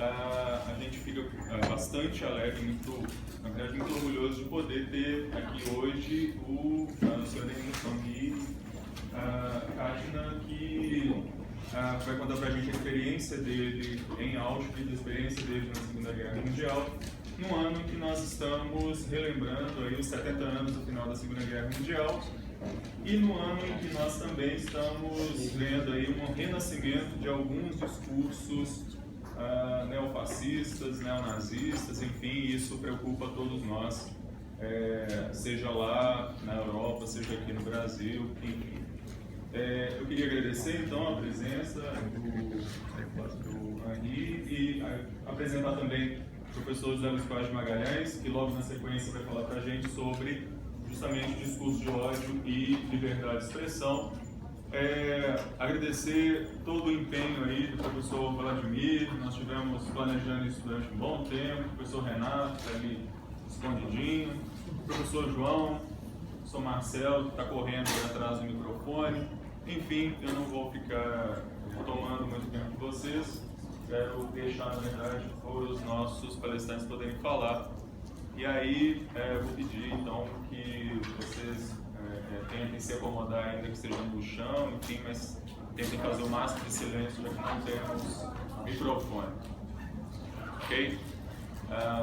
a gente fica bastante alegre, na verdade, muito orgulhoso de poder ter aqui hoje o Sr. Denilson Sangui, Kajna, que vai contar para a gente a experiência dele em Auschwitz, a experiência dele na Segunda Guerra Mundial, no ano em que nós estamos relembrando aí os 70 anos do final da Segunda Guerra Mundial, e no ano em que nós também estamos vendo aí um renascimento de alguns discursos neofascistas, neonazistas, enfim, isso preocupa todos nós, seja lá na Europa, seja aqui no Brasil, enfim. Eu queria agradecer então a presença do Henri e apresentar também o professor José Luiz Costa de Magalhães, que logo na sequência vai falar para a gente sobre justamente discurso de ódio e liberdade de expressão. Agradecer todo o empenho aí do professor Vladimir, nós tivemos planejando isso durante um bom tempo, o professor Renato está ali escondidinho, o professor João, o professor Marcelo que está correndo atrás do microfone, enfim, eu não vou ficar tomando muito tempo de vocês, quero deixar, na verdade, para os nossos palestrantes poderem falar. E aí, eu vou pedir, então, que vocês tentem se acomodar, ainda que estejam no chão, enfim, mas tentem fazer o máximo de silêncio, já que não temos microfone. Ok?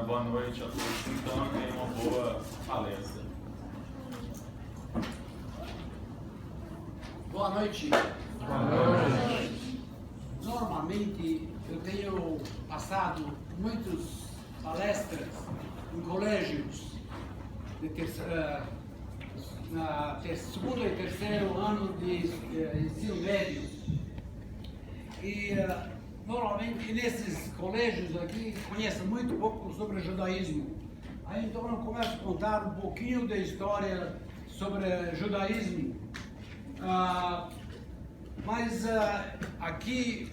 Boa noite a todos, então, tenham uma boa palestra. Boa noite. Boa noite. Normalmente, eu tenho passado muitas palestras em colégios de segundo e terceiro ano de ensino médio. E normalmente nesses colégios aqui conhecem muito pouco sobre o judaísmo. Aí então eu começo a contar um pouquinho da história sobre o judaísmo. Mas aqui,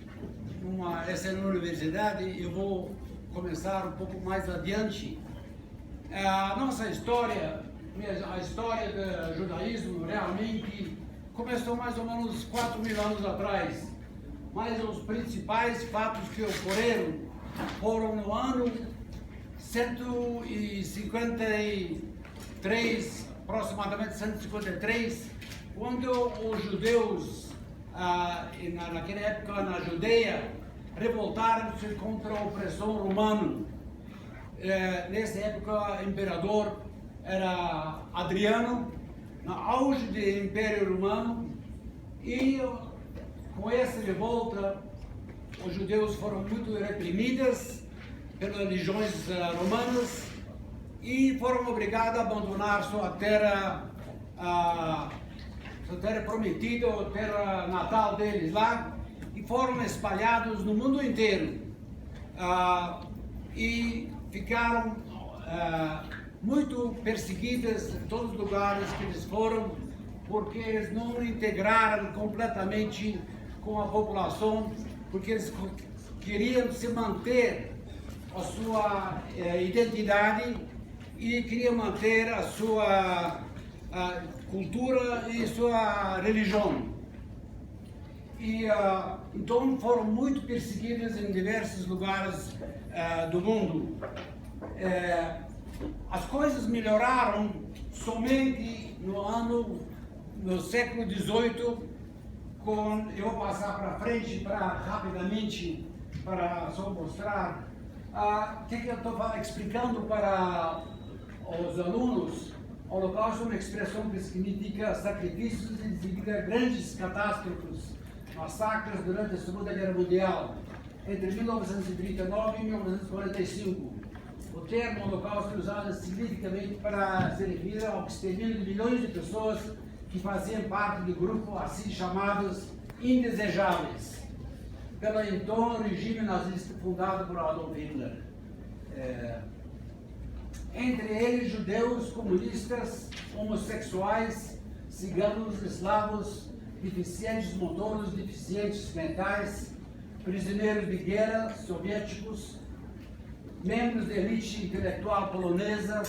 essa universidade, eu vou começar um pouco mais adiante. A nossa história, a história do judaísmo realmente começou mais ou menos 4.000 anos atrás. Mas os principais fatos que ocorreram foram no ano 153, aproximadamente 153, quando os judeus, naquela época na Judeia, revoltaram-se contra o opressor romano. Nessa época, o imperador era Adriano, no auge do Império Romano, e com essa revolta, os judeus foram muito reprimidos pelas legiões romanas e foram obrigados a abandonar sua terra prometida, a terra natal deles lá, e foram espalhados no mundo inteiro. E ficaram muito perseguidos em todos os lugares que eles foram, porque eles não integraram completamente com a população, porque eles queriam se manter a sua identidade e queriam manter a sua cultura e sua religião. E então foram muito perseguidos em diversos lugares do mundo. As coisas melhoraram somente no século XVIII, eu vou passar para frente rapidamente para só mostrar o que eu estou explicando para os alunos. O Holocausto é uma expressão que significa sacrifícios e significa grandes catástrofes, massacres durante a Segunda Guerra Mundial, entre 1939 e 1945. O termo Holocausto é usado significativamente para se referir ao extermínio de milhões de pessoas que faziam parte do grupo assim chamados indesejáveis, pelo então regime nazista fundado por Adolf Hitler. Entre eles judeus, comunistas, homossexuais, ciganos, eslavos, deficientes motores, deficientes mentais, prisioneiros de guerra soviéticos, membros da elite intelectual polonesa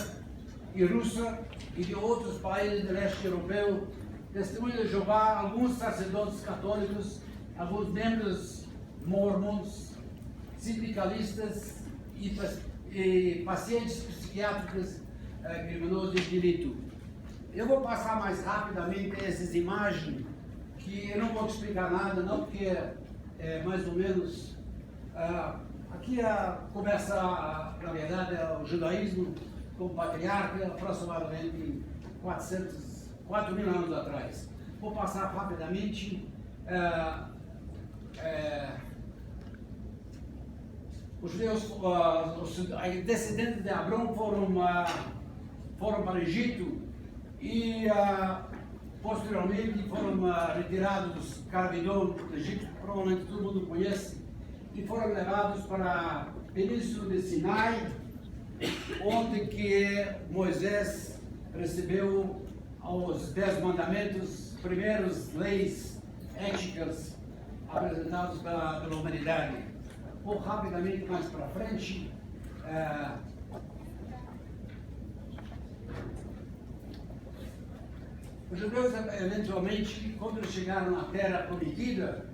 e russa e de outros países do leste europeu, testemunhas de Jeová, alguns sacerdotes católicos, alguns membros mormons, sindicalistas e pacientes psiquiátricos criminosos de direito. Eu vou passar mais rapidamente essas imagens, que eu não vou te explicar nada, não, porque é mais ou menos... aqui começa, na verdade, o judaísmo como patriarca, aproximadamente 4.000 anos atrás. Vou passar rapidamente. Os judeus, os descendentes de Abraão foram para o Egito e posteriormente foram retirados da escravidão do Egito, provavelmente todo mundo conhece, e foram levados para a Península de Sinai, onde que Moisés recebeu os 10 mandamentos, primeiras leis éticas apresentadas pela humanidade. Vou rapidamente mais para frente. Os judeus, eventualmente, quando eles chegaram na Terra Prometida,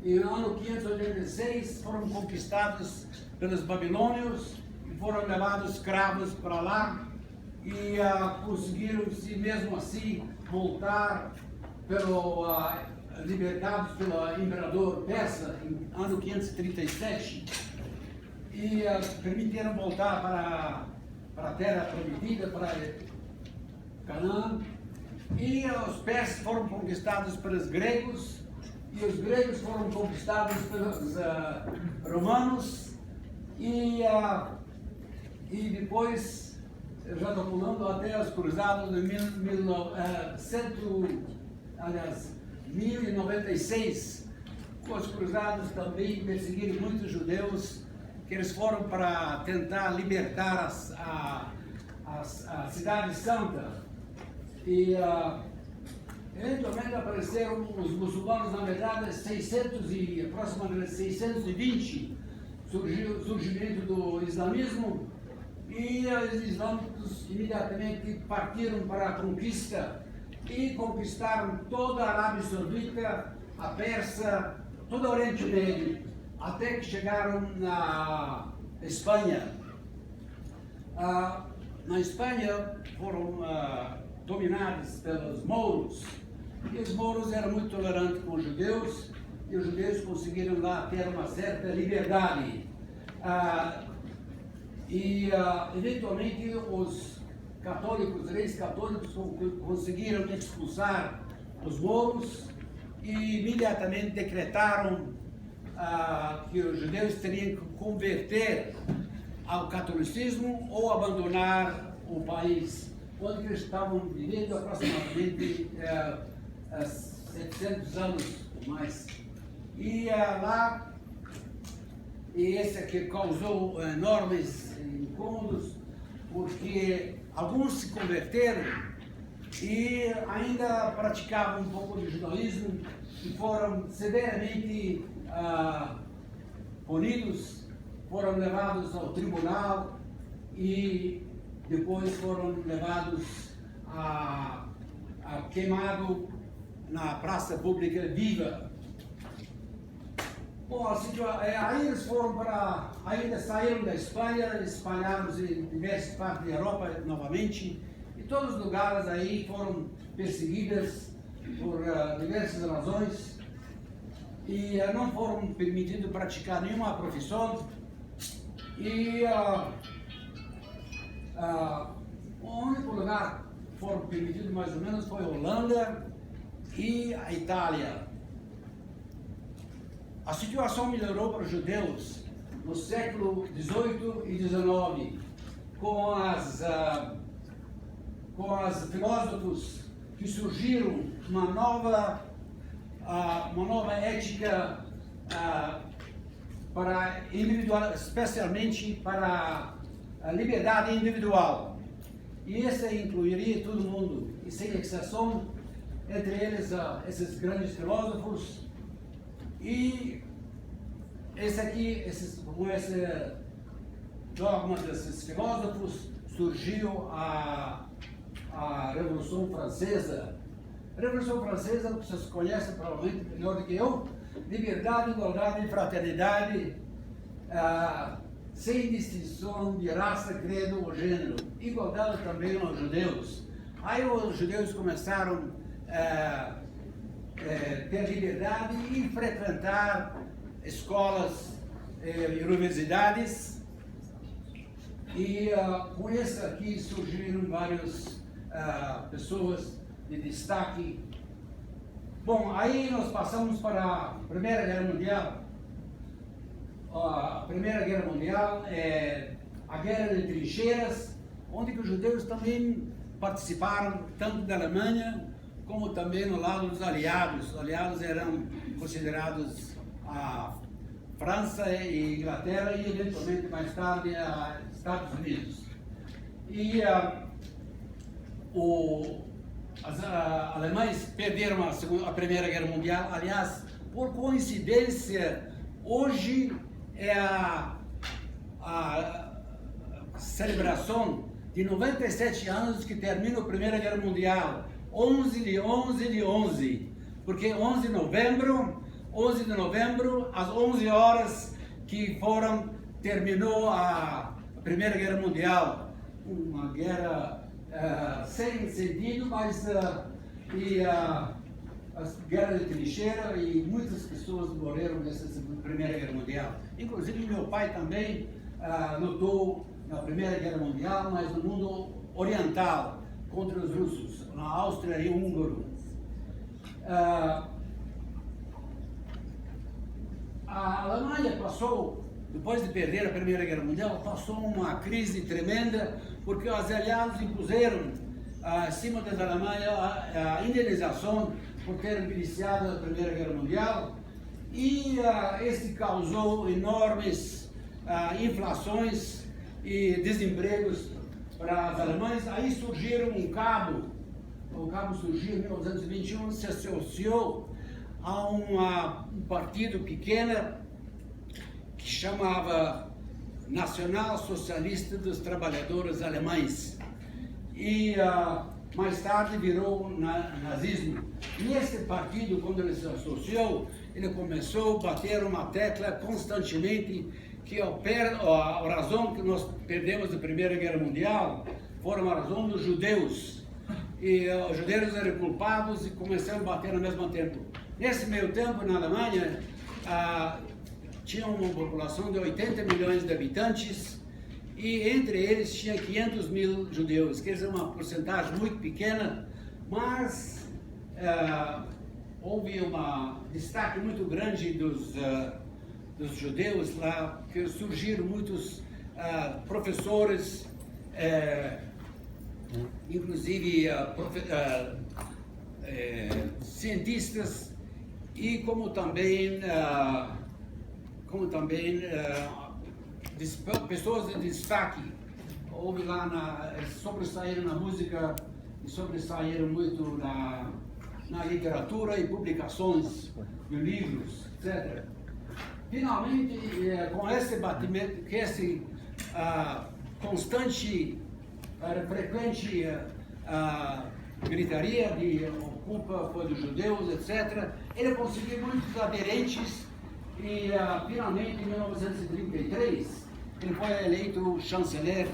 em ano 586, foram conquistados pelos babilônios e foram levados escravos para lá e conseguiram, se mesmo assim, voltar libertados pelo imperador persa em ano 537 e permitiram voltar para a Terra Prometida, para Canaã. E os persas foram conquistados pelos gregos e os gregos foram conquistados pelos romanos e depois, eu já estou pulando até os cruzados de 1096, os cruzados também perseguiram muitos judeus, que eles foram para tentar libertar a cidade santa. E eventualmente apareceram os muçulmanos, na verdade, aproximadamente 620, surgimento do islamismo, e os islâmicos imediatamente partiram para a conquista e conquistaram toda a Arábia Saudita, a Pérsia, todo o Oriente Médio, até que chegaram na Espanha. Na Espanha foram dominados pelos mouros, e os mouros eram muito tolerantes com os judeus, e os judeus conseguiram lá ter uma certa liberdade. Eventualmente, os católicos, reis católicos, conseguiram expulsar os mouros e imediatamente decretaram que os judeus teriam que converter ao catolicismo ou abandonar o país, onde eles estavam vivendo aproximadamente 700 anos ou mais. E lá, esse aqui causou enormes incômodos, porque alguns se converteram e ainda praticavam um pouco de judaísmo e foram severamente punidos, foram levados ao tribunal e depois foram levados queimados na praça pública viva. Bom, aí eles ainda saíram da Espanha, espalharam-se em diversas partes da Europa novamente, e todos os lugares aí foram perseguidos por diversas razões, e não foram permitidos praticar nenhuma profissão, e o único lugar que foram permitidos mais ou menos foi a Holanda e a Itália. A situação melhorou para os judeus no século XVIII e XIX, com os filósofos que surgiram uma nova ética para individual, especialmente para a liberdade individual. E essa incluiria todo mundo, e sem exceção, entre eles esses grandes filósofos. E com esse dogma desses filósofos, surgiu a Revolução Francesa. A Revolução Francesa, vocês conhecem provavelmente melhor do que eu: liberdade, igualdade e fraternidade. sem distinção de raça, credo ou gênero. Igualdade também aos judeus. Aí os judeus começaram a ter liberdade e frequentar escolas e universidades. E com isso aqui surgiram várias pessoas de destaque. Bom, aí nós passamos para a Primeira Guerra Mundial. A Primeira Guerra Mundial é a guerra de trincheiras, onde que os judeus também participaram, tanto da Alemanha como também no lado dos aliados. Os aliados eram considerados a França e Inglaterra e eventualmente mais tarde a Estados Unidos. E os alemães perderam a Primeira Guerra Mundial. Aliás, por coincidência, hoje é a celebração de 97 anos que termina a Primeira Guerra Mundial, 11 de 11, porque 11 de novembro, às 11 horas que terminou a Primeira Guerra Mundial, uma guerra sem sentido, mas a guerra de trincheira, e muitas pessoas morreram nessa Primeira Guerra Mundial. Inclusive meu pai também lutou na Primeira Guerra Mundial, mas no mundo oriental, contra os russos, na Áustria e Húngaro. A Alemanha passou, depois de perder a Primeira Guerra Mundial, passou uma crise tremenda, porque os aliados impuseram acima da Alemanha a indenização por ter iniciado a Primeira Guerra Mundial, e este causou enormes inflações e desempregos para os alemães. Aí surgiram o cabo surgiu em 1921, se associou a um partido pequeno que chamava Nacional Socialista dos Trabalhadores Alemães, e mais tarde virou nazismo. E esse partido, quando ele se associou, ele começou a bater uma tecla constantemente que a razão que nós perdemos a Primeira Guerra Mundial foi a razão dos judeus. E os judeus eram culpados e começaram a bater ao mesmo tempo. Nesse meio tempo, na Alemanha, tinha uma população de 80 milhões de habitantes, e entre eles tinha 500 mil judeus, quer dizer, uma porcentagem muito pequena, mas houve um destaque muito grande dos judeus lá, que surgiram muitos professores, inclusive cientistas, e como também pessoas de destaque. Houve lá, sobressaíram na música e sobressaíram muito na literatura e publicações de livros, etc. Finalmente, com esse batimento, com esse constante, frequente gritaria de culpa foi dos judeus, etc., ele conseguiu muitos aderentes, e finalmente, em 1933, ele foi eleito chanceler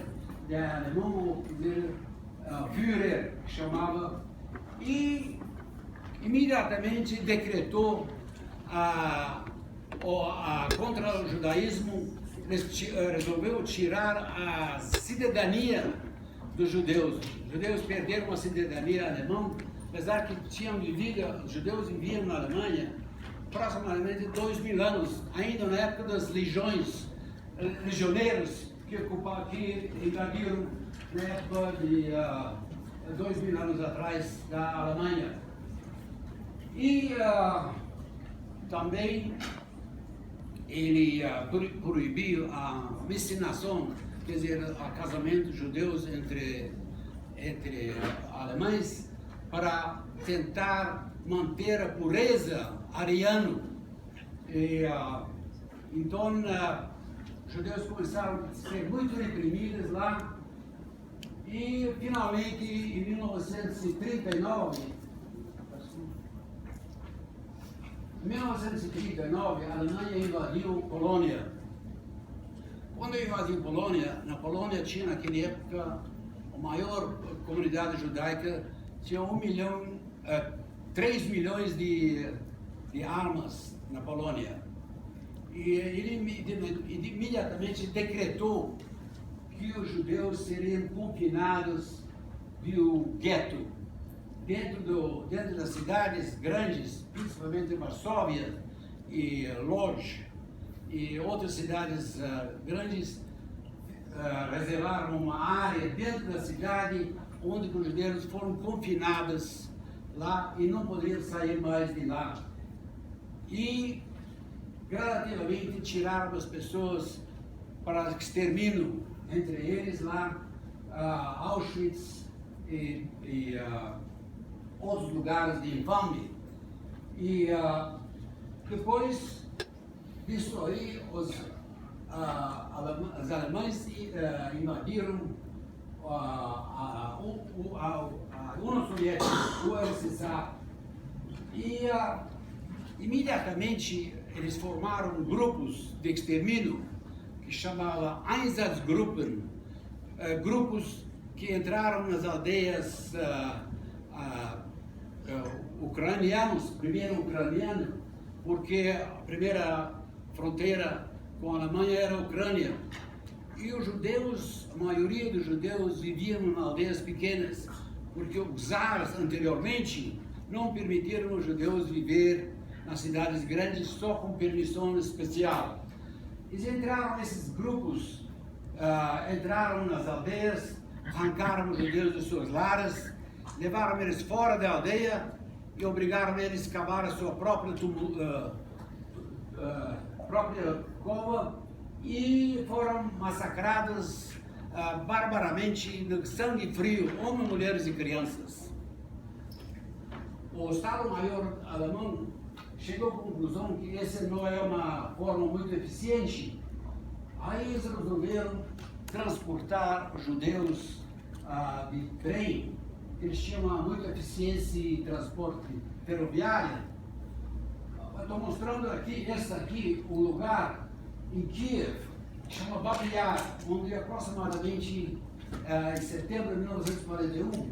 da Alemanha, Führer, que chamava, e imediatamente decretou contra o judaísmo. Resolveu tirar a cidadania dos judeus. Os judeus perderam a cidadania alemã, apesar que tinham vivido, os judeus viviam na Alemanha aproximadamente 2000 anos, ainda na época das legioneiros que invadiram na época de 2000 anos atrás da Alemanha. E também ele proibiu a miscigenação, quer dizer, a casamento judeus entre alemães, para tentar manter a pureza ariana. Então, os judeus começaram a ser muito reprimidos lá, e finalmente, em 1939, a Alemanha invadiu Polônia, Quando eu estava em Polônia, na Polônia tinha naquela época a maior comunidade judaica, tinha 3 milhões de armas na Polônia. E ele imediatamente decretou que os judeus seriam confinados do gueto, dentro das cidades grandes, principalmente Varsóvia e Łódź, e outras cidades grandes, reservaram uma área dentro da cidade onde os judeus foram confinados lá e não poderiam sair mais de lá. E gradativamente tiraram as pessoas para extermínio, entre eles lá Auschwitz e outros lugares de infame. E depois disso aí, os alemães invadiram a União Soviética, o USSR, e imediatamente eles formaram grupos de extermínio que chamava Einsatzgruppen, grupos que entraram nas aldeias ucranianos, primeiro ucraniano, porque a primeira fronteira com a Alemanha era a Ucrânia. E os judeus, a maioria dos judeus viviam em aldeias pequenas, porque os czares anteriormente não permitiram os judeus viver nas cidades grandes só com permissão especial. Eles entraram nesses grupos, entraram nas aldeias, arrancaram os judeus dos seus lares, levaram eles fora da aldeia e obrigaram eles a cavar a sua própria cova e foram massacrados barbaramente, no sangue frio, homens, mulheres e crianças. O Estado-Maior alemão chegou à conclusão que essa não é uma forma muito eficiente. Aí eles resolveram transportar os judeus de trem. Eles tinham uma muita eficiência em transporte ferroviário. Estou mostrando aqui, um lugar em Kiev, que chama Babi Yar, onde aproximadamente em setembro de 1941,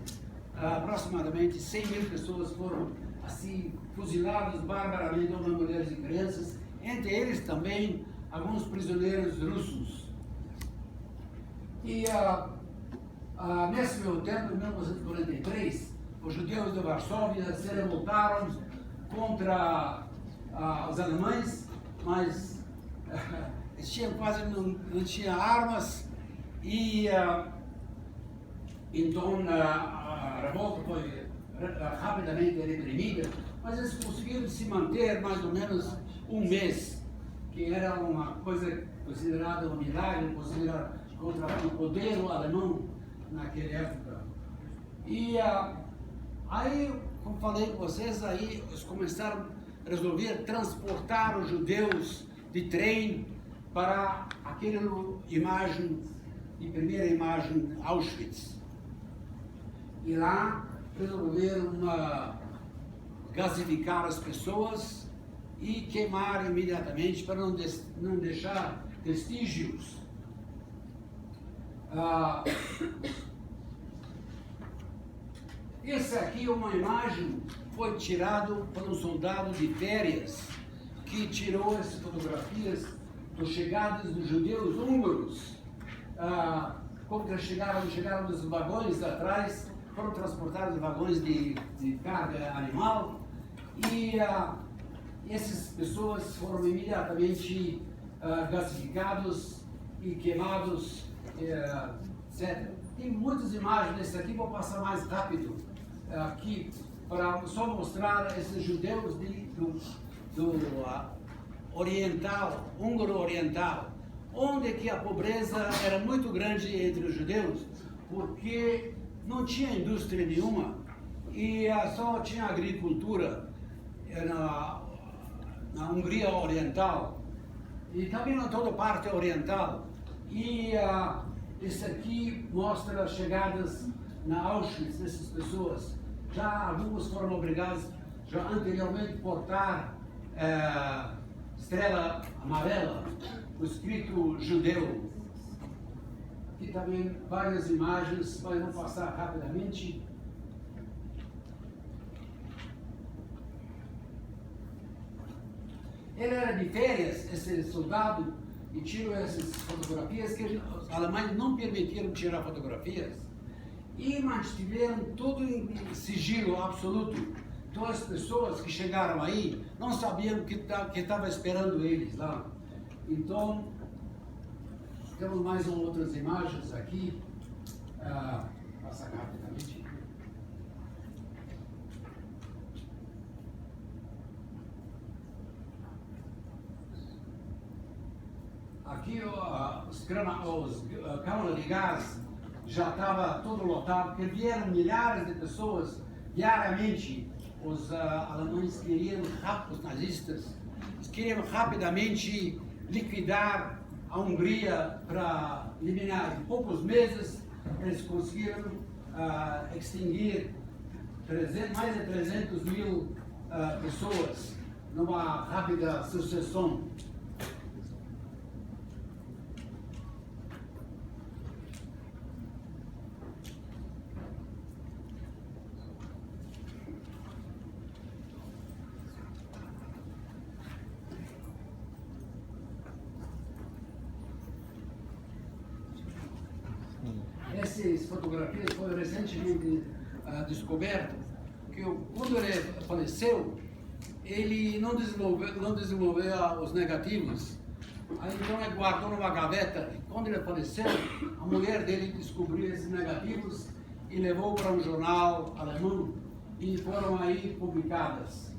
aproximadamente 100 mil pessoas foram assim fuziladas barbaramente, homens, mulheres e crianças, entre eles também alguns prisioneiros russos. E nesse meu tempo, em 1943, os judeus de Varsóvia se revoltaram contra os alemães, mas eles tinham quase não tinham armas e então a revolta foi rapidamente reprimida, mas eles conseguiram se manter mais ou menos um mês, que era uma coisa considerada um milagre, considerada contra o poder alemão naquela época. E aí, como falei com vocês, aí eles começaram a resolver transportar os judeus de trem para aquela primeira imagem, Auschwitz. E lá resolveram gasificar as pessoas e queimar imediatamente para não deixar vestígios. Essa aqui é uma imagem, foi tirado por um soldado de férias que tirou essas fotografias das chegadas dos judeus húngaros. Quando chegaram dos vagões atrás, foram transportados em vagões de carga animal e essas pessoas foram imediatamente gasificados e queimados, etc. Tem muitas imagens desse aqui, vou passar mais rápido aqui para só mostrar esses judeus do oriental, húngaro oriental, onde que a pobreza era muito grande entre os judeus, porque não tinha indústria nenhuma e só tinha agricultura na Hungria Oriental e também na toda parte oriental. E esse aqui mostra as chegadas na Auschwitz dessas pessoas. Já algumas foram obrigadas já anteriormente a portar estrela amarela, o escrito judeu. Aqui também várias imagens, mas vou passar rapidamente. Ele era de férias, esse soldado, e tirou essas fotografias que os alemães não permitiram tirar fotografias e mantiveram tudo em sigilo absoluto. Então as pessoas que chegaram aí não sabiam o que estava esperando eles lá. Então, temos mais outras imagens aqui. Passa rapidamente. Aqui os câmaras de gás já estava todo lotado, porque vieram milhares de pessoas diariamente. Os alemães queriam, os nazistas, queriam rapidamente liquidar a Hungria para eliminar. Em poucos meses, eles conseguiram extinguir mais de 300 mil pessoas numa rápida sucessão. Essas fotografias foram recentemente descobertas, que quando ele faleceu, ele não desenvolveu os negativos. Aí então ele guardou numa gaveta, e quando ele faleceu, a mulher dele descobriu esses negativos e levou para um jornal alemão e foram aí publicadas.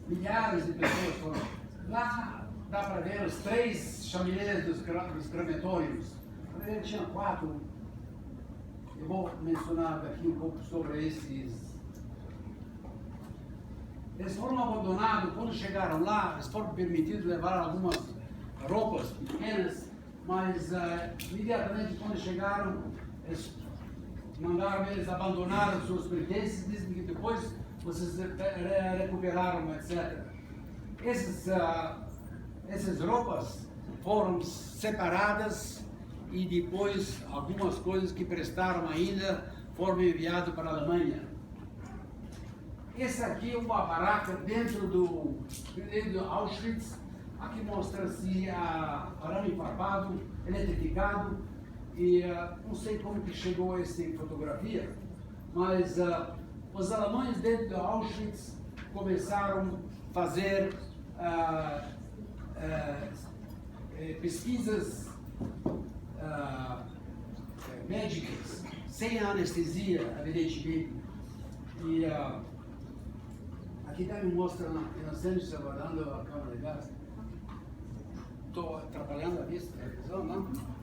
Milhares de pessoas foram. Lá dá para ver os 3 chaminés dos crematórios. Ele tinha 4. Eu vou mencionar aqui um pouco sobre esses. Eles foram abandonados. Quando chegaram lá, eles foram permitidos levar algumas roupas pequenas, mas imediatamente quando chegaram, eles mandaram eles abandonar os seus pertences, dizem que depois vocês recuperaram, etc. Essas roupas foram separadas e depois algumas coisas que prestaram ainda foram enviadas para a Alemanha. Esse aqui é uma barraca dentro do Auschwitz. Aqui mostra-se arame farpado, eletrificado, e não sei como que chegou essa fotografia, mas os alemães dentro de Auschwitz começaram a fazer pesquisas médicas, sem anestesia, evidentemente. E aqui também mostra inocentes trabalhando a câmara de gás. Estou atrapalhando a vista da televisão, não?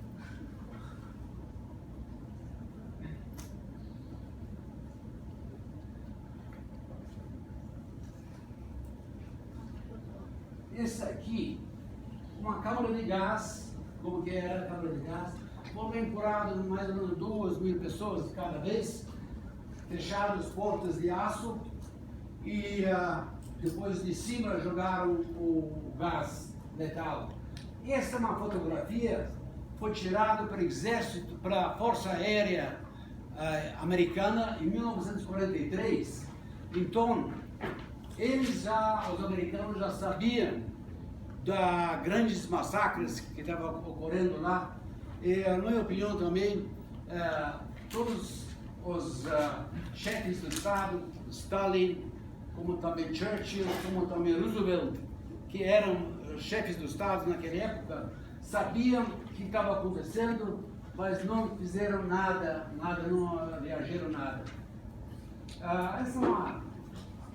Esse aqui, uma câmara de gás, como que era a câmara de gás, foram empurradas mais ou menos 2.000 pessoas cada vez, fecharam as portas de aço e depois de cima jogaram o gás letal. Essa é uma fotografia, foi tirada para o exército, para a Força Aérea Americana em 1943. Então, os americanos já sabiam da grandes massacres que estavam ocorrendo lá. E, na minha opinião também, todos os chefes do Estado, Stalin, como também Churchill, como também Roosevelt, que eram chefes do Estado naquela época, sabiam o que estava acontecendo, mas não fizeram nada, não reagiram nada. Essa é uma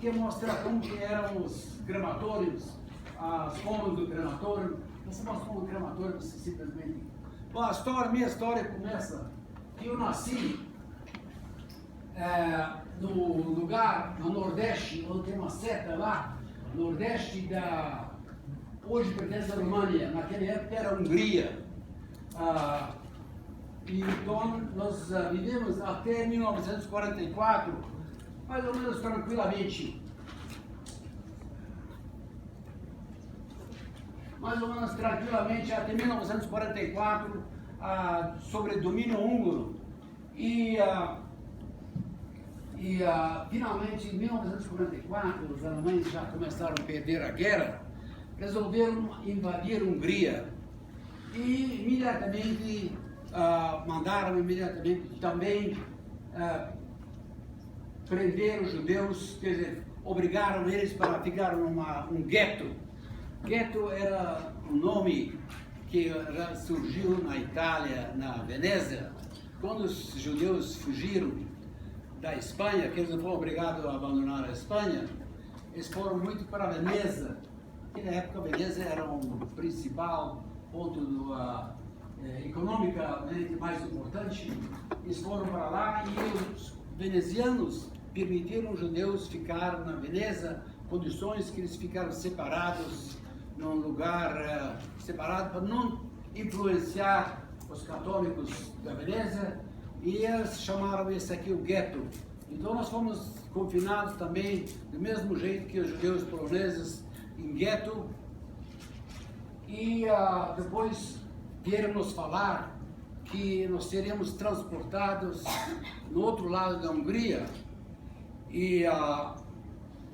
que mostra como que eram os crematórios, as formas do crematório. Essa é uma forma do crematório, simplesmente. Bom, minha história começa que eu nasci no lugar, no Nordeste, onde tem uma seta lá, Nordeste hoje pertence à România, naquela época era a Hungria. E então nós vivemos até 1944, mais ou menos tranquilamente. Mais ou menos tranquilamente até 1944, sobre domínio húngaro. E finalmente, em 1944, os alemães já começaram a perder a guerra, resolveram invadir a Hungria. E imediatamente mandaram também prender os judeus, quer dizer, obrigaram eles para ficar um gueto. Gueto era um nome que surgiu na Itália, na Veneza, quando os judeus fugiram da Espanha, que eles não foram obrigados a abandonar a Espanha, eles foram muito para Veneza, que na época Veneza era um principal ponto economicamente mais importante. Eles foram para lá e os venezianos permitiram os judeus ficar na Veneza, condições que eles ficaram separados num lugar separado para não influenciar os católicos da Veneza, e eles chamaram esse aqui o gueto. Então nós fomos confinados também do mesmo jeito que os judeus poloneses em gueto. E depois vieram nos falar que nós seríamos transportados no outro lado da Hungria, e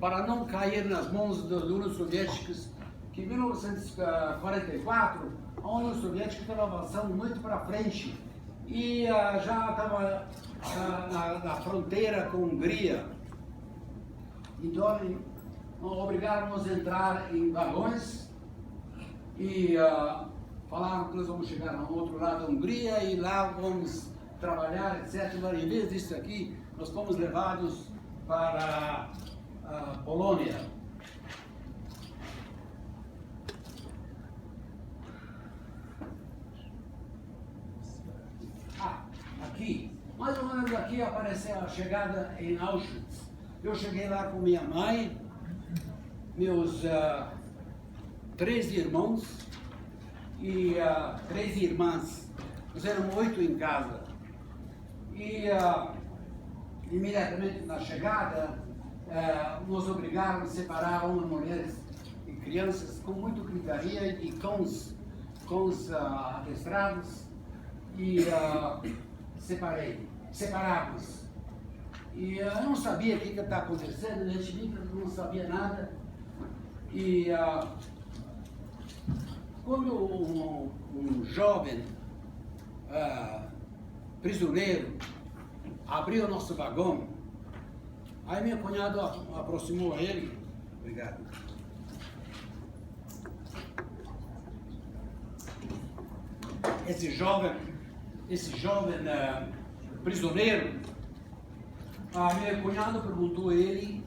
para não cair nas mãos dos União Soviéticos, que em 1944 a União Soviética estava avançando muito para frente e já estava na fronteira com a Hungria. Então obrigaram-nos a entrar em vagões e falaram que nós vamos chegar no outro lado da Hungria e lá vamos trabalhar, etc. Mas, em vez disso aqui, nós fomos levados para a Polônia. Aqui, mais ou menos aqui apareceu a chegada em Auschwitz. Eu cheguei lá com minha mãe, meus 3 irmãos e 3 irmãs. Nós éramos 8 em casa. E imediatamente na chegada, nos obrigaram a separar homens, mulheres e crianças com muito gritaria e cães adestrados. E separamos. E eu não sabia o que está acontecendo, a gente não sabia nada. E quando um jovem prisioneiro abriu o nosso vagão, aí meu cunhado aproximou a ele. Obrigado. Esse jovem prisioneiro, meu cunhado perguntou a ele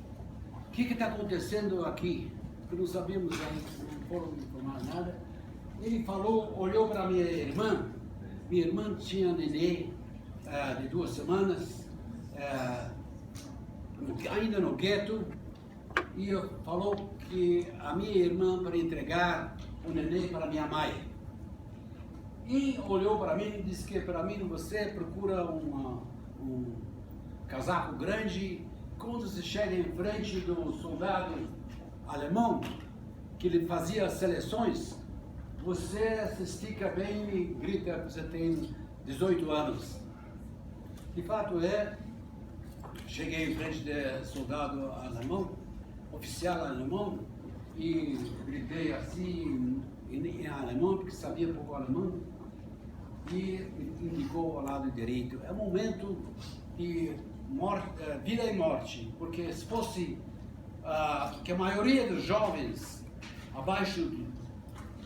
o que está acontecendo aqui, porque não sabíamos, não foram informar nada. Ele falou, olhou para minha irmã tinha nenê de 2 semanas, ainda no gueto, e falou que a minha irmã para entregar o nenê para minha mãe. E olhou para mim e disse que para mim você procura um casaco grande. Quando você chega em frente do soldado alemão, que ele fazia seleções, você se estica bem e grita que você tem 18 anos. De fato cheguei em frente do soldado alemão, oficial alemão, e gritei assim em alemão, porque sabia pouco alemão, e indicou ao lado direito. É um momento de vida e morte, porque se fosse que a maioria dos jovens abaixo de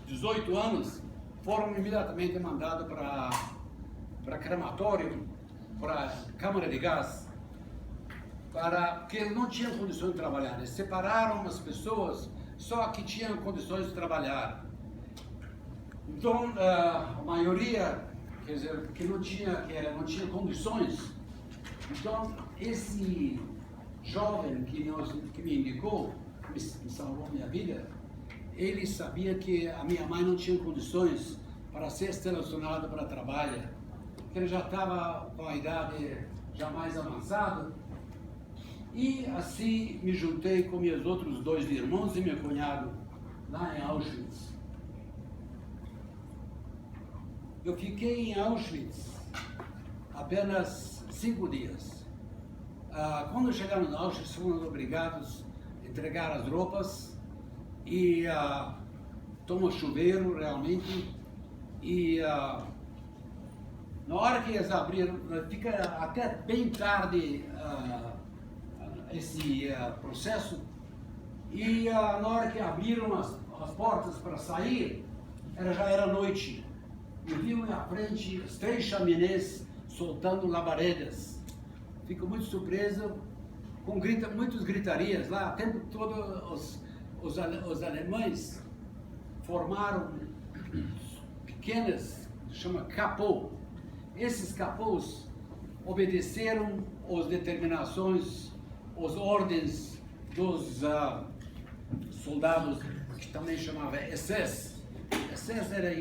18 anos foram imediatamente mandados para crematório, para câmara de gás, porque eles não tinham condições de trabalhar. Eles separaram as pessoas só que tinham condições de trabalhar. Então, a maioria, quer dizer, que não tinha condições. Então, esse jovem que me indicou, que me salvou minha vida, ele sabia que a minha mãe não tinha condições para ser selecionada para trabalho. que ele já estava com a idade já mais avançada. E assim me juntei com meus outros 2 irmãos e meu cunhado lá em Auschwitz. Eu fiquei em Auschwitz apenas 5 dias. Quando chegamos em Auschwitz, fomos obrigados a entregar as roupas e tomar chuveiro realmente. E na hora que eles abriram, fica até bem tarde esse processo. E na hora que abriram as portas para sair, já era noite. E viu na frente as 3 chaminés soltando labaredas. Fico muito surpreso, com muitas gritarias lá. O tempo todo os alemães formaram pequenas, chama capô. Esses capôs obedeceram às determinações, às ordens dos soldados, que também chamava SS. SS era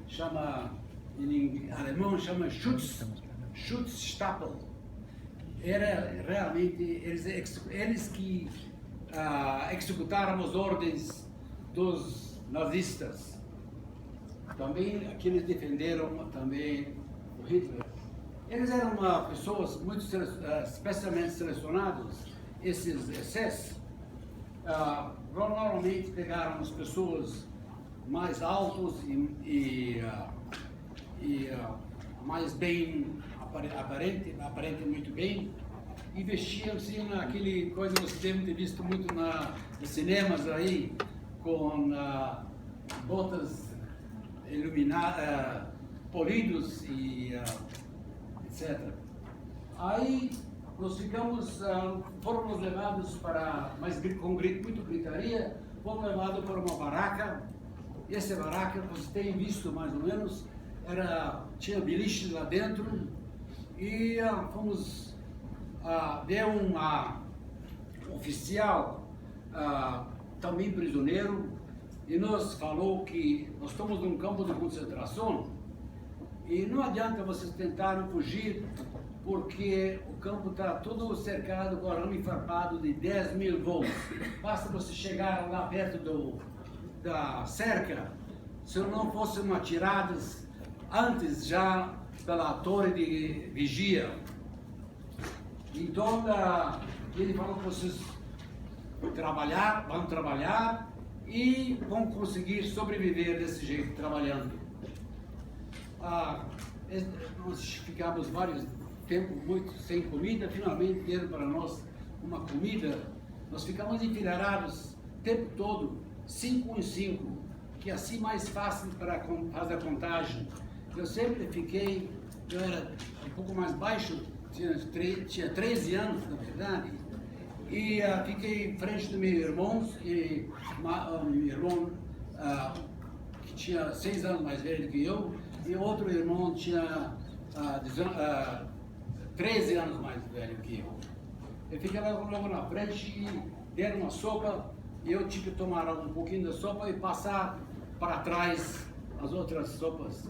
chama em alemão chama Schutzstaffel. Era realmente eles que executaram as ordens dos nazistas. Também aqueles defenderam também o Hitler. Eles eram pessoas muito especialmente selecionadas, esses SS. Normalmente pegaram as pessoas mais altos e mais bem aparente muito bem, e vestiam-se naquele coisa que você deve ter visto muito nos cinemas aí, com botas iluminadas, polidos e etc. Aí nós fomos levados para, mas com muito gritaria, fomos levados para uma baraca. Essa baraca, vocês têm visto mais ou menos, tinha beliche lá dentro, e fomos ver um oficial, também prisioneiro, e nos falou que nós estamos num campo de concentração e não adianta vocês tentarem fugir, porque o campo está todo cercado com arame farpado de 10.000 volts. Basta você chegar lá perto da cerca, se não fossem atiradas antes já pela torre de vigia. Então ele falou que vocês vão trabalhar e vão conseguir sobreviver desse jeito, trabalhando. Nós ficamos vários tempos muito sem comida, finalmente deram para nós uma comida. Nós ficamos enfileirados o tempo todo, 5 em 5, que é assim mais fácil para fazer a contagem. Eu sempre fiquei, eu era um pouco mais baixo, tinha 13 anos, na verdade, e fiquei em frente dos meus irmãos, e meu irmão que tinha 6 anos mais velho que eu, e outro irmão tinha 13 anos mais velho que eu. Eu fiquei logo na frente e deram uma sopa, e eu tive que tomar um pouquinho da sopa e passar para trás as outras sopas.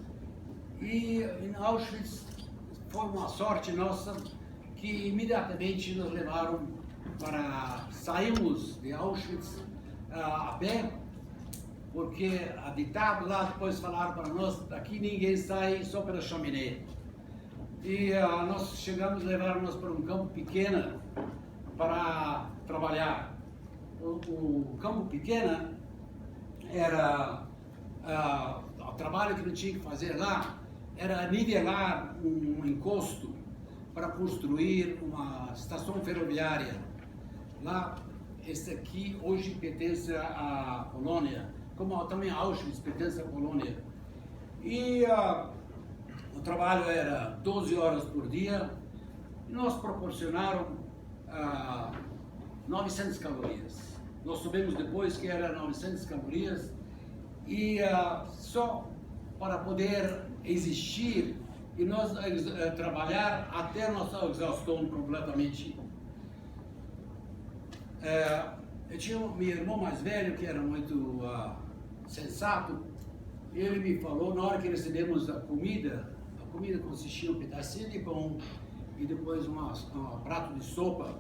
E em Auschwitz foi uma sorte nossa que imediatamente nos levaram saímos de Auschwitz a pé, porque a ditado lá depois falaram para nós, daqui ninguém sai só pela chaminé. E nós chegamos, levaram-nos para um campo pequeno para trabalhar. O campo pequeno era o trabalho que eu tinha que fazer lá era nivelar um encosto para construir uma estação ferroviária. Lá, esse aqui hoje pertence à Polônia, como também Auschwitz pertence à Polônia. E o trabalho era 12 horas por dia, e nós proporcionaram 900 calorias. Nós soubemos depois que era 900 calorias, e só para poder existir e nós trabalhar até nossa exaustão completamente. Eu tinha meu irmão mais velho, que era muito sensato. Ele me falou, na hora que recebemos a comida comida consistia em um pedacinho de pão e depois um prato de sopa.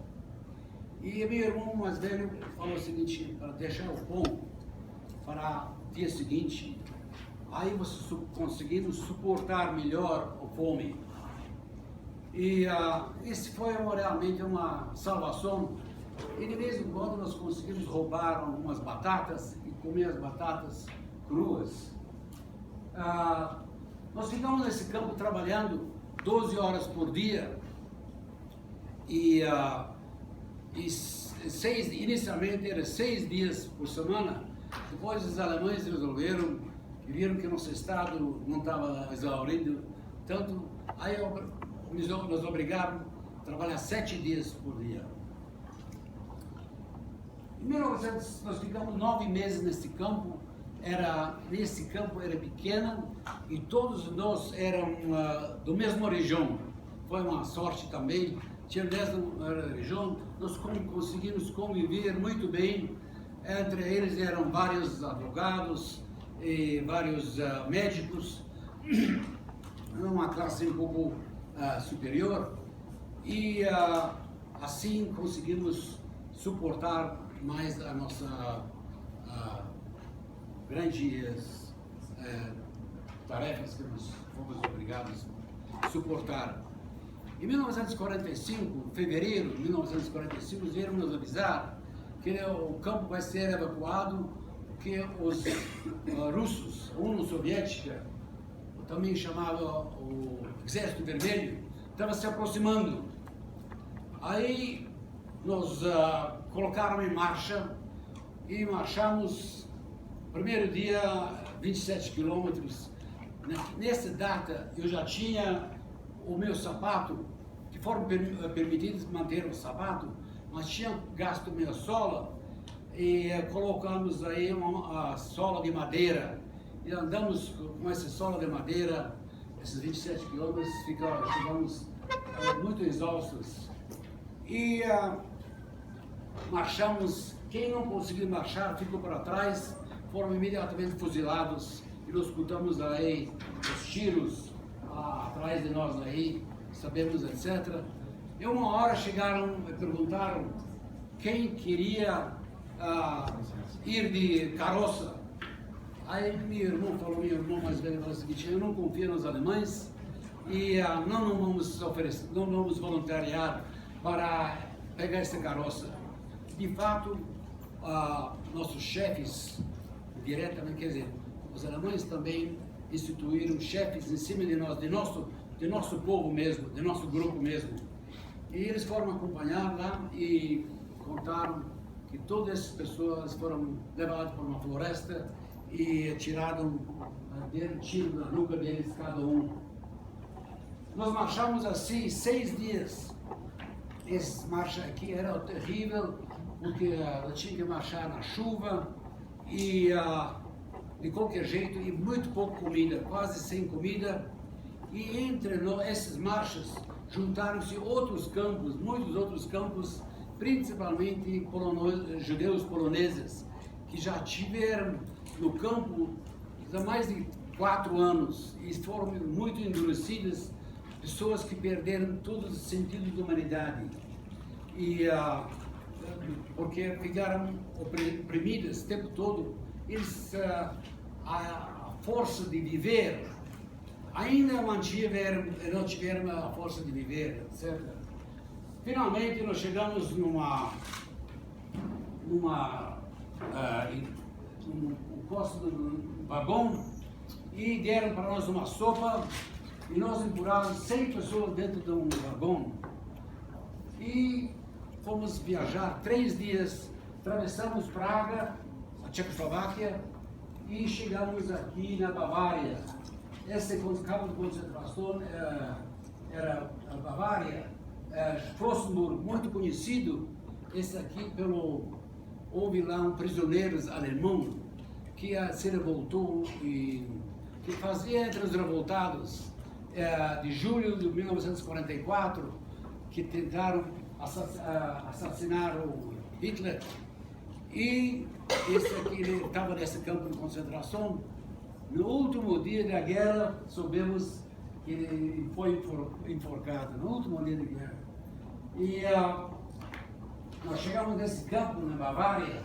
E meu irmão mais velho falou o seguinte, para deixar o pão para o dia seguinte, aí você conseguimos suportar melhor a fome. E esse foi realmente uma salvação. E de vez em quando nós conseguimos roubar algumas batatas e comer as batatas cruas. Nós ficamos nesse campo trabalhando 12 horas por dia inicialmente era 6 dias por semana. Depois os alemães resolveram, viram que nosso estado não estava exaurido tanto, aí nos obrigaram a trabalhar 7 dias por dia. Em 1900 nós ficamos 9 meses nesse campo. Nesse campo era pequeno e todos nós éramos do mesmo região. Foi uma sorte também. Tinha 10 na região, nós conseguimos conviver muito bem. Entre eles eram vários advogados e vários médicos, uma classe um pouco superior. E assim conseguimos suportar mais a nossa grandes tarefas que nós fomos obrigados a suportar. Em 1945, fevereiro de 1945, vieram nos avisar que o campo vai ser evacuado, que os russos, a União Soviética, também chamava o Exército Vermelho, estava se aproximando. Aí nos colocaram em marcha e marchamos, primeiro dia, 27 quilômetros. Nessa data eu já tinha o meu sapato, que foram permitidos manter o sapato, mas tinha gasto minha sola e colocamos aí uma sola de madeira e andamos com essa sola de madeira, esses 27 quilômetros, chegamos muito exaustos e marchamos. Quem não conseguiu marchar ficou para trás, foram imediatamente fuzilados e nós escutamos aí os tiros atrás de nós aí, sabemos, etc. E uma hora chegaram e perguntaram quem queria ir de carroça. Aí meu irmão mais velho falou o seguinte: eu não confio nos alemães e não vamos voluntariar para pegar essa carroça. De fato, nossos chefes diretamente, quer dizer, os alemães também instituíram chefes em cima de nós, de nosso povo mesmo, de nosso grupo mesmo. E eles foram acompanhar lá e contaram que todas essas pessoas foram levadas para uma floresta e tiraram tiro na nuca deles cada um. Nós marchamos assim 6 dias. Essa marcha aqui era terrível, porque eu tinha que marchar na chuva e de qualquer jeito, e muito pouco comida, quase sem comida. E entre essas marchas juntaram-se outros campos, muitos outros campos, principalmente judeus poloneses, que já tiveram no campo há mais de 4 anos e foram muito endurecidas, pessoas que perderam todo o sentido de humanidade. E porque ficaram oprimidas o tempo todo, eles, a força de viver, ainda não tiveram a força de viver, etc. Finalmente nós chegamos num posto do vagão e deram para nós uma sopa e nós empurramos 100 pessoas dentro de um vagão e fomos viajar 3 dias, atravessamos Praga, a Tchecoslováquia e chegamos aqui na Bavária. Esse campo de concentração era a Bavária, Flossenburg, muito conhecido. Esse aqui houve lá um prisioneiro alemão que se revoltou e que fazia entre os revoltados de julho de 1944, que tentaram assassinar o Hitler. E esse aqui estava nesse campo de concentração. No último dia da guerra, soubemos que ele foi enforcado no último dia de guerra. E nós chegamos nesse campo na Bavária.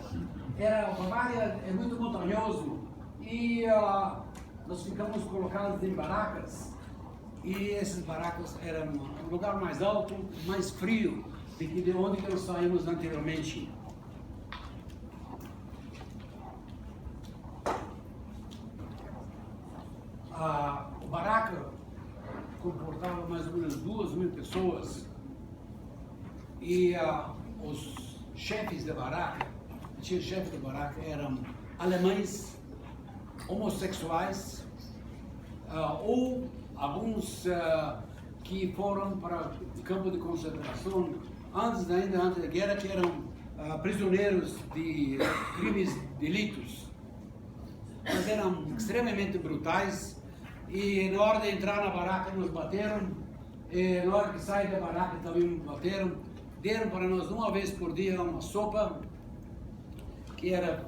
A Bavária é muito montanhoso e nós ficamos colocados em barracas. E essas barracas eram um lugar mais alto, mais frio do que de onde nós saímos anteriormente. O barraca comportava mais ou menos 2.000 pessoas e os chefes da barraca, eram alemães, homossexuais ou alguns que foram para o campo de concentração antes da guerra, que eram prisioneiros de crimes, delitos. Mas eram extremamente brutais. E na hora de entrar na barraca nos bateram, e na hora que sair da barraca também nos bateram. Deram para nós uma vez por dia uma sopa, que era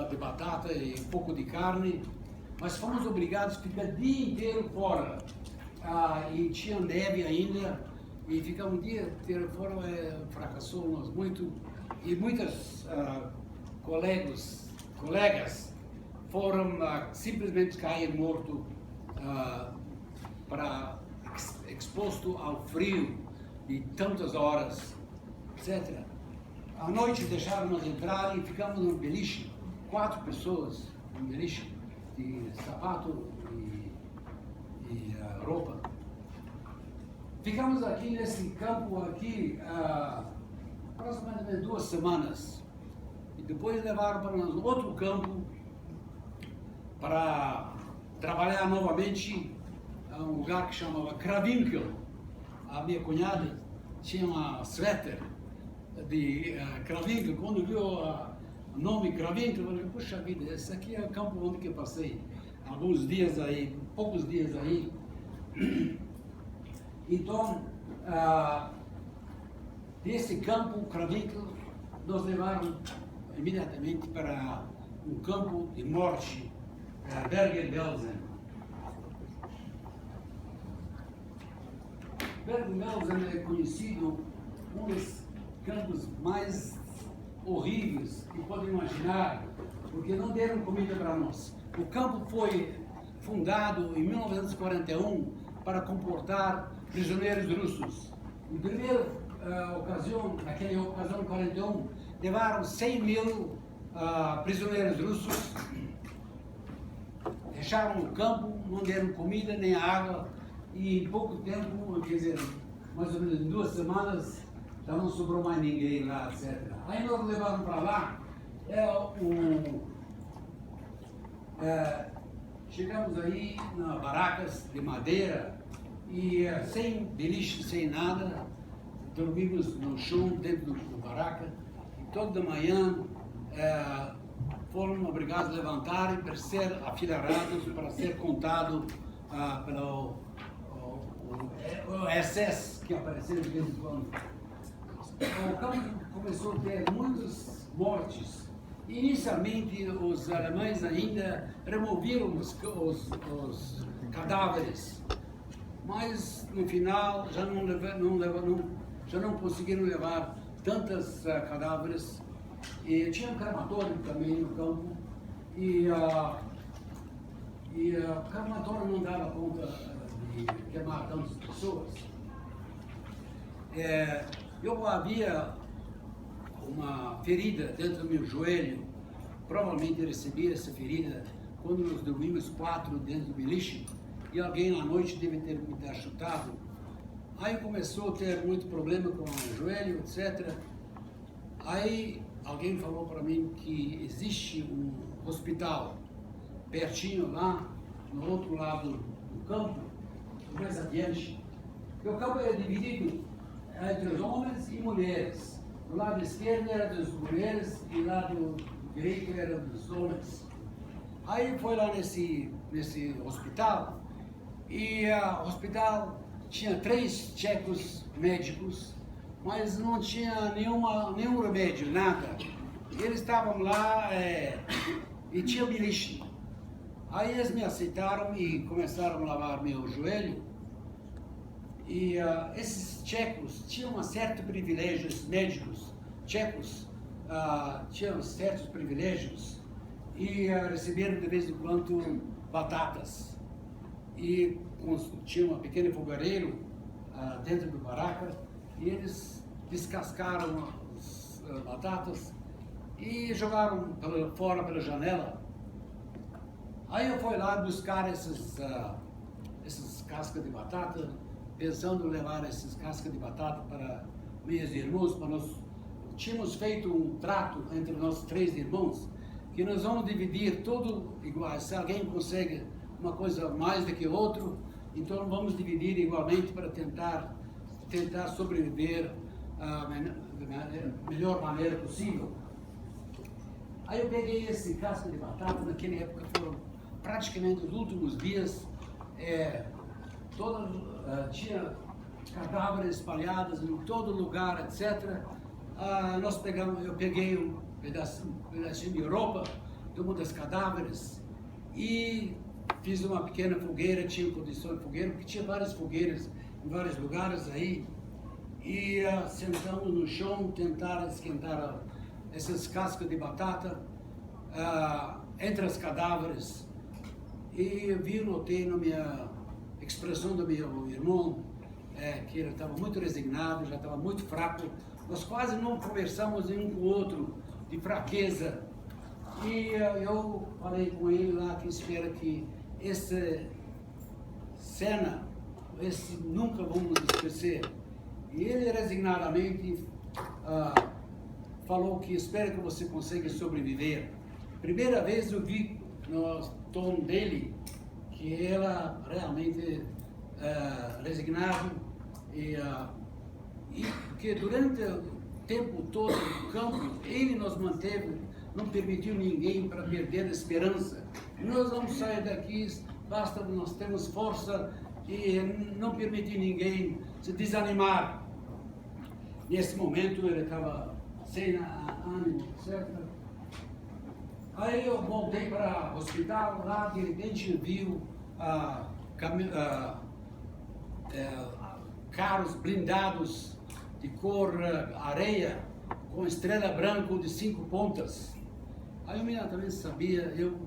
de batata e um pouco de carne, mas fomos obrigados a ficar o dia inteiro fora. E tinha neve ainda, e ficar um dia inteiro fora fracassou-nos muito. E muitos colegas foram simplesmente cair mortos, exposto ao frio de tantas horas, etc. À noite deixaram-nos entrar e ficamos num beliche, 4 pessoas, num beliche de sapato e roupa. Ficamos aqui nesse campo aqui aproximadamente 2 semanas e depois levaram para nós outro campo para trabalhar novamente a um lugar que chamava Krawinkel. A minha cunhada tinha uma sweater de Krawinkel. Quando viu o nome Krawinkel, eu falei, puxa vida, esse aqui é o campo onde eu passei alguns dias aí, poucos dias aí. Então, desse campo Krawinkel, nos levaram imediatamente para um campo de morte, Bergen-Belsen. Bergen-Belsen é conhecido um dos campos mais horríveis que pode imaginar, porque não deram comida para nós. O campo foi fundado em 1941 para comportar prisioneiros russos. Na primeira ocasião, naquela ocasião em 41, levaram 100.000 prisioneiros russos. Fecharam o campo, não deram comida nem água, e em pouco tempo, quer dizer, mais ou menos em 2 semanas, já não sobrou mais ninguém lá, etc. Aí nós levaram para lá, chegamos aí nas barracas de madeira, e sem beliche, sem nada, dormimos no chão, dentro do barraca, e toda manhã foram obrigados a levantarem para ser afileirados, para ser contado pelo SS, que apareceu de vez em quando. O campo começou a ter muitas mortes. Inicialmente, os alemães ainda removeram os cadáveres, mas no final já não conseguiram levar tantos cadáveres. E tinha um crematório também no campo, e o crematório não dava conta de queimar tantas pessoas. Eu havia uma ferida dentro do meu joelho, provavelmente recebi essa ferida quando nós dormimos 4 dentro do beliche, e alguém à noite deve ter me chutado. Aí começou a ter muito problema com o joelho, etc. Aí alguém falou para mim que existe um hospital pertinho lá, no outro lado do campo, mais adiante. E o campo é dividido entre os homens e mulheres. Do lado esquerdo era das mulheres e do lado direito era dos homens. Aí foi lá nesse hospital, e o hospital tinha 3 tchecos médicos, mas não tinha nenhum remédio, nada. Eles estavam lá e tinha beliche. Aí eles me aceitaram e começaram a lavar meu joelho, E esses tchecos tinham um certo privilégio, esses médicos tchecos tinham certos privilégios e receberam de vez em quando batatas. E tinha um pequeno fogareiro dentro do baraca e eles descascaram as batatas e jogaram fora pela janela. Aí eu fui lá buscar essas cascas de batata, pensando em levar essas cascas de batata para meus irmãos, para nós. Tínhamos feito um trato entre nós 3 irmãos, que nós vamos dividir tudo igual. Se alguém consegue uma coisa mais do que o outro, então vamos dividir igualmente para tentar sobreviver da melhor maneira possível. Aí eu peguei esse casco de batata, naquela época foram praticamente os últimos dias, tinha cadáveres espalhados em todo lugar, etc. Eu peguei um pedacinho de roupa de um dos cadáveres e fiz uma pequena fogueira, tinha condição de fogueira, porque tinha várias fogueiras em vários lugares aí, e sentamos no chão, tentaram esquentar essas cascas de batata entre os cadáveres, e eu notei na minha expressão do meu irmão que ele estava muito resignado, já estava muito fraco. Nós quase não conversamos um com o outro, de fraqueza. E eu falei com ele lá que espera que essa cena, nunca vamos esquecer. E ele resignadamente falou que espera que você consiga sobreviver. Primeira vez eu vi no tom dele que ela realmente resignado e porque durante o tempo todo do campo ele nos manteve, não permitiu ninguém para perder a esperança. Nós vamos sair daqui, basta nós termos força e não permitir ninguém se desanimar. Nesse momento ele estava sem ânimo, certo? Aí eu voltei para o hospital, lá de repente viu carros blindados de cor areia, com estrela branca de 5 pontas. Aí eu imediatamente sabia, eu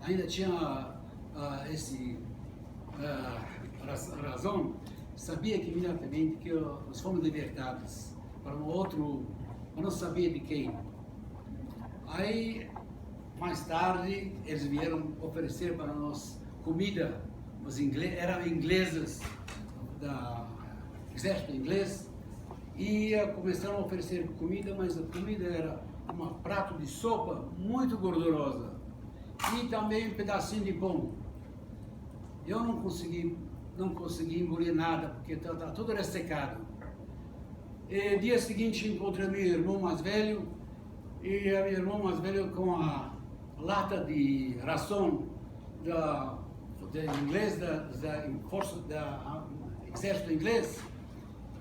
ainda tinha razão, sabia que imediatamente que nós fomos libertados para um outro, eu não sabia de quem. Aí, mais tarde, eles vieram oferecer para nós comida, eram ingleses, do exército inglês, e começaram a oferecer comida, mas a comida era um prato de sopa muito gordurosa e também um pedacinho de pão. Eu não consegui engolir nada, porque estava tudo ressecado. E dia seguinte encontrei meu irmão mais velho, e meu irmão mais velho com a lata de ração inglês, da exército inglês,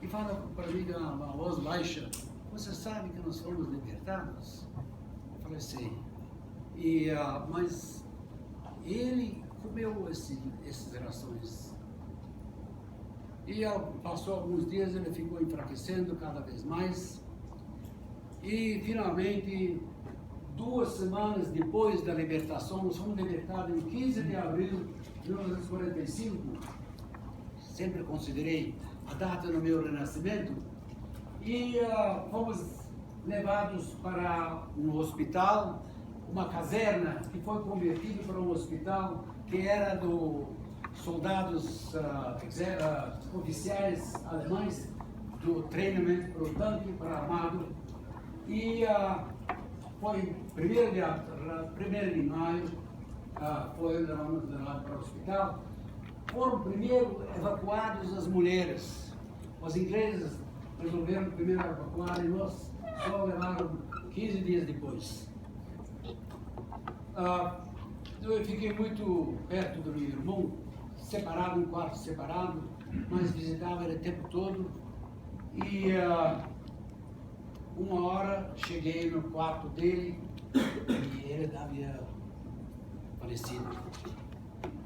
e fala para mim com uma voz baixa: você sabe que nós fomos libertados? Eu falei, sim. Mas ele comeu essas rações. E passou alguns dias, ele ficou enfraquecendo cada vez mais. E finalmente, 2 semanas depois da libertação, nós fomos libertados em 15 de abril de 1945. Sempre considerei a data do meu renascimento. E fomos levados para um hospital, uma caserna que foi convertida para um hospital que era do soldados oficiais alemães do treinamento para o tanque, para armado. E foi 1º de maio, foi levado para o hospital. Foram primeiro evacuados as mulheres. Os ingleses resolveram primeiro evacuar e nós só levaram 15 dias depois. Eu fiquei muito perto do meu irmão, separado, um quarto separado, mas visitava ele o tempo todo. E uma hora cheguei no quarto dele e ele havia falecido.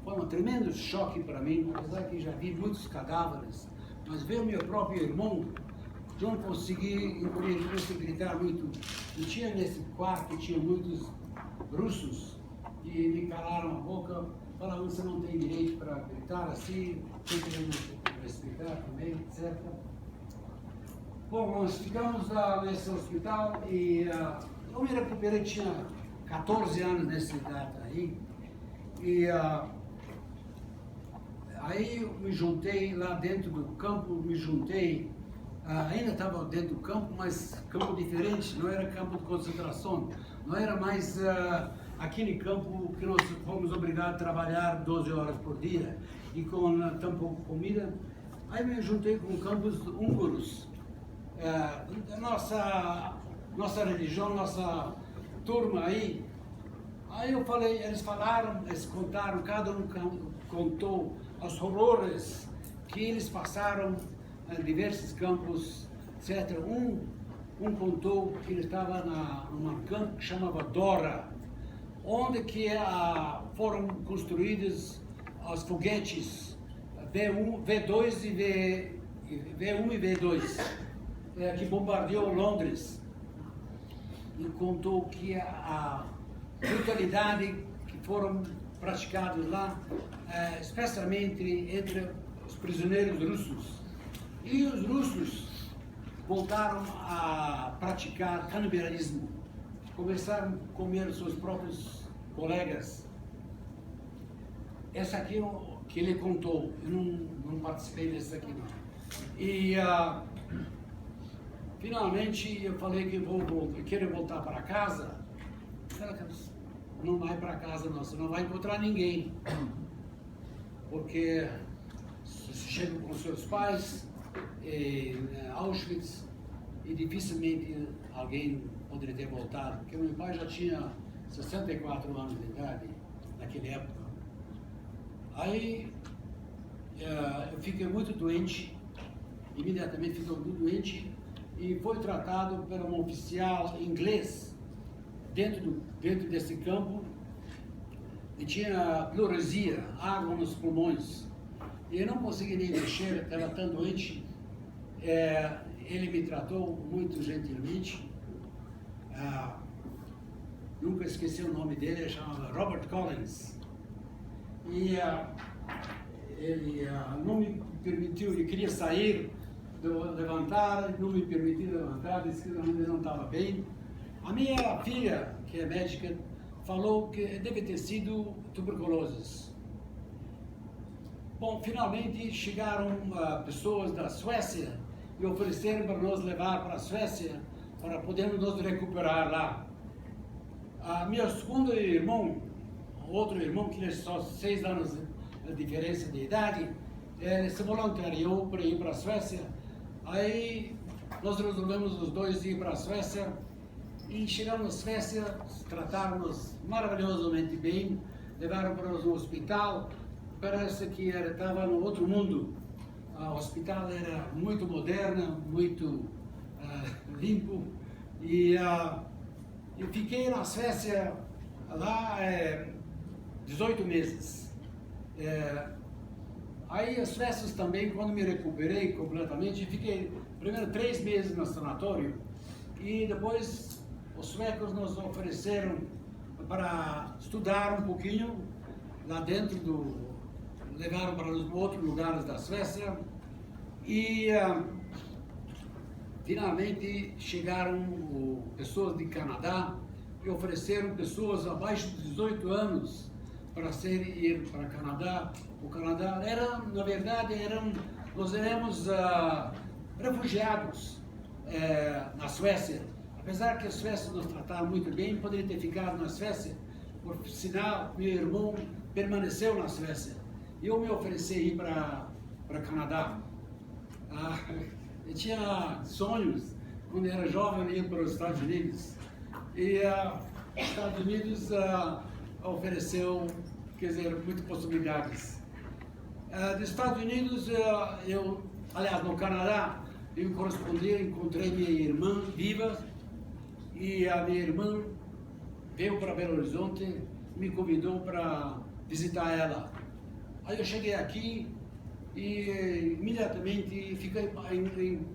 Foi um tremendo choque para mim, apesar que já vi muitos cadáveres, mas ver meu próprio irmão, eu não consegui engolir, não consegui gritar muito. E tinha nesse quarto, tinha muitos russos, e me calaram a boca, falaram, você não tem direito para gritar assim, tem que respeitar também, etc. Bom, nós ficamos lá nesse hospital e eu me recuperei, tinha 14 anos nessa idade aí. E aí eu me juntei lá dentro do campo, ainda estava dentro do campo, mas campo diferente, não era campo de concentração, não era mais aquele campo que nós fomos obrigados a trabalhar 12 horas por dia e com tão pouca comida. Aí me juntei com campos húngaros, nossa religião, nossa turma aí. Aí eu falei, eles contaram, cada um contou os horrores que eles passaram em diversos campos, etc. Um contou que ele estava num campo que chamava Dora, onde que foram construídos os foguetes V2 e V1 e V2, que bombardeou Londres. E contou que a brutalidade que foram praticados lá, especialmente entre os prisioneiros russos. E os russos voltaram a praticar canibalismo, começaram a comer seus próprios colegas. Essa aqui que ele contou, eu não participei dessa aqui não. E finalmente eu falei que eu quero voltar para casa. Não vai para casa não, você não vai encontrar ninguém, porque você chega com seus pais em Auschwitz e dificilmente alguém poderia ter voltado, porque meu pai já tinha 64 anos de idade naquela época. Aí eu fiquei muito doente, imediatamente fiquei muito doente e foi tratado por um oficial inglês dentro desse campo, e tinha pleuresia, água nos pulmões. E eu não consegui nem mexer, estava tão doente. Ele me tratou muito gentilmente. Nunca esqueci o nome dele, ele chamava Robert Collins. E ele não me permitiu, ele queria sair, levantar, não me permitiu levantar, disse que ainda não estava bem. A minha filha, que é médica, falou que deve ter sido tuberculose. Bom, finalmente chegaram pessoas da Suécia e ofereceram para nos levar para a Suécia para podermos nos recuperar lá. Meu segundo irmão, outro irmão que é só 6 anos de diferença de idade, se voluntariou para ir para a Suécia. Aí nós resolvemos os dois ir para a Suécia. E chegamos na Suécia, trataram-nos maravilhosamente bem, levaram para o hospital, parece que estava no outro mundo. O hospital era muito moderno, muito limpo, e eu fiquei na Suécia lá 18 meses. Aí as festas também, quando me recuperei completamente, fiquei primeiro 3 meses no sanatório, e depois os suecos nos ofereceram para estudar um pouquinho lá dentro levaram para os outros lugares da Suécia e finalmente chegaram pessoas de Canadá e ofereceram pessoas abaixo de 18 anos para ir para o Canadá. O Canadá era, na verdade, nós éramos refugiados na Suécia. Apesar que a Suécia nos tratava muito bem, poderia ter ficado na Suécia, por sinal, meu irmão permaneceu na Suécia. E eu me ofereci ir para o Canadá. Eu tinha sonhos, quando era jovem, ir para os Estados Unidos. E os Estados Unidos ofereceu, quer dizer, muitas possibilidades. Dos Estados Unidos, aliás, no Canadá, eu encontrei minha irmã viva, e a minha irmã veio para Belo Horizonte, me convidou para visitar ela. Aí eu cheguei aqui e imediatamente fiquei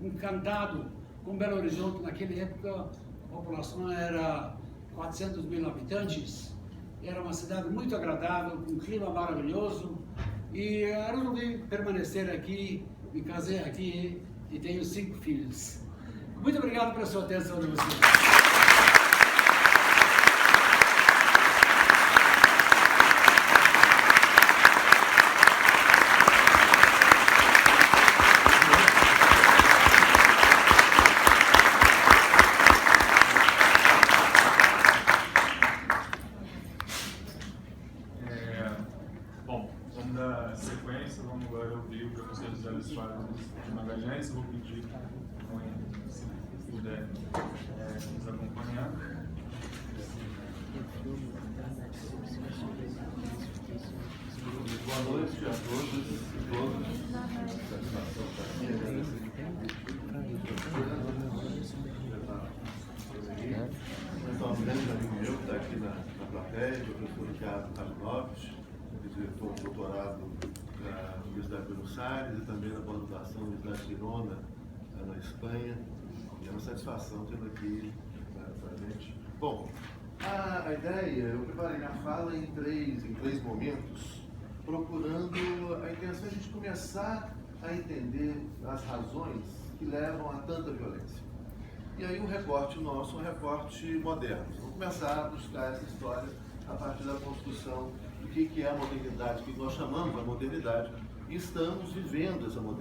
encantado com Belo Horizonte. Naquela época a população era 400 mil habitantes, era uma cidade muito agradável, com um clima maravilhoso, e resolvi permanecer aqui, me casei aqui e tenho 5 filhos. Muito obrigado pela sua atenção de vocês. Bom, vamos dar sequência, vamos agora ouvir o professor José Luiz Soares de Magalhães. Eu vou pedir, se puder, nos acompanhar. Boa noite a todos e todas. Satisfação estar aqui. Então, um grande amigo meu que está aqui na plateia, o professor Thiago Carlos, diretor de doutorado da Universidade de Buenos Aires e também na pós-graduação da Universidade de Girona, na Espanha. E é uma satisfação tê-lo aqui para a gente. Bom, a ideia, eu preparei minha fala em três momentos, procurando a intenção de a gente começar a entender as razões que levam a tanta violência. E aí o recorte nosso é um recorte moderno. Vamos começar a buscar essa história a partir da construção do que é a modernidade, que nós chamamos a modernidade, e estamos vivendo essa modernidade.